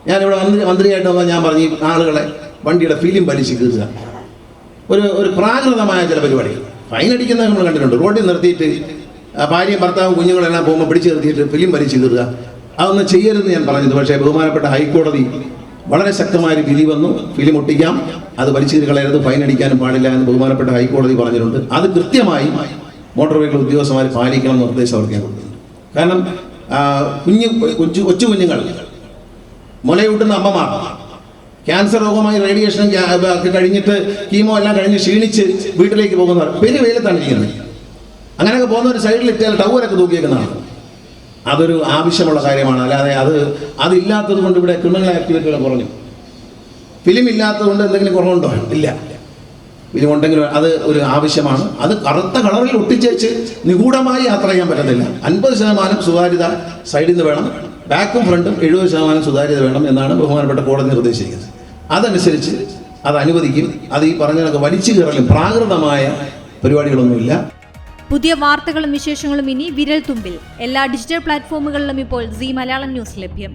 ഞാനിവിടെ മന്ത്രിയായിട്ട് വന്നാൽ ഞാൻ പറഞ്ഞു ആളുകളെ വണ്ടിയുടെ ഫിലിം വലിച്ചു കീറുക, ഒരു പ്രാകൃതമായ ചില പരിപാടികൾ. ഫൈൻ അടിക്കുന്നത് നമ്മൾ കണ്ടിട്ടുണ്ട്. റോഡിൽ നിർത്തിയിട്ട് ഭാര്യയും ഭർത്താവും കുഞ്ഞുങ്ങളെല്ലാം പോകുമ്പോൾ പിടിച്ചു നിർത്തിയിട്ട് ഫിലിം വലിച്ചു കീറുക, അതൊന്നും ചെയ്യരുതെന്ന് ഞാൻ പറഞ്ഞത്. പക്ഷേ ബഹുമാനപ്പെട്ട ഹൈക്കോടതി വളരെ ശക്തമായൊരു വിധി വന്നു. ഫിലിം ഒട്ടിക്കാം, അത് വലിച്ചു കളയരുത്, ഫൈൻ അടിക്കാനും പാടില്ല എന്ന് ബഹുമാനപ്പെട്ട ഹൈക്കോടതി പറഞ്ഞിട്ടുണ്ട്. അത് കൃത്യമായി മോട്ടോർ വെഹിക്കിൾ ഉദ്യോഗസ്ഥന്മാർ പാലിക്കണം നിർദ്ദേശം അവർക്ക് ഞാൻ കൊടുത്തിട്ടുണ്ട്. കാരണം കൊച്ചു കുഞ്ഞുങ്ങൾ, മുലയൂട്ടുന്ന അമ്മമാർ, ക്യാൻസർ രോഗമായി റേഡിയേഷൻ കഴിഞ്ഞിട്ട് കീമോ എല്ലാം കഴിഞ്ഞ് ക്ഷീണിച്ച് വീട്ടിലേക്ക് പോകുന്നവർ പെരു വെയിലത്താണ് ഇരിക്കുന്നത്. അങ്ങനെയൊക്കെ പോകുന്ന ഒരു സൈഡിൽ ഇട്ടാൽ ടവലൊക്കെ തൂക്കിയേക്കുന്നതാണ്. അതൊരു ആവശ്യമുള്ള കാര്യമാണ്. അല്ലാതെ അതില്ലാത്തത് കൊണ്ട് ഇവിടെ ക്രിമിനൽ ആക്ടിവിറ്റികൾ കുറഞ്ഞു. ഫിലിം ഇല്ലാത്തത് കൊണ്ട് എന്തെങ്കിലും കുറവുണ്ടോ? ഇല്ല. ഫിലിം ഉണ്ടെങ്കിലും അത് ഒരു ആവശ്യമാണ്. അത് കറുത്ത കളറിൽ ഒട്ടിച്ചേച്ച് നിഗൂഢമായി യാത്ര ചെയ്യാൻ പറ്റത്തില്ല. 50% സുതാര്യത സൈഡിൽ നിന്ന് വേണം, ബാക്കും ഫ്രണ്ടും 70% സുതാര്യത വേണം എന്നാണ് ബഹുമാനപ്പെട്ട കോടതി നിർദ്ദേശിക്കുന്നത്. അതനുസരിച്ച് അത് അനുവദിക്കും. അത് ഈ പറഞ്ഞതൊക്കെ വലിച്ചു കയറലും പ്രാകൃതമായ പരിപാടികളൊന്നുമില്ല. പുതിയ വാർത്തകളും വിശേഷങ്ങളും ഇനി വിരൽ തുമ്പിൽ. എല്ലാ ഡിജിറ്റൽ പ്ലാറ്റ്ഫോമുകളിലും ഇപ്പോൾ സീ മലയാളം ന്യൂസ് ലഭ്യം.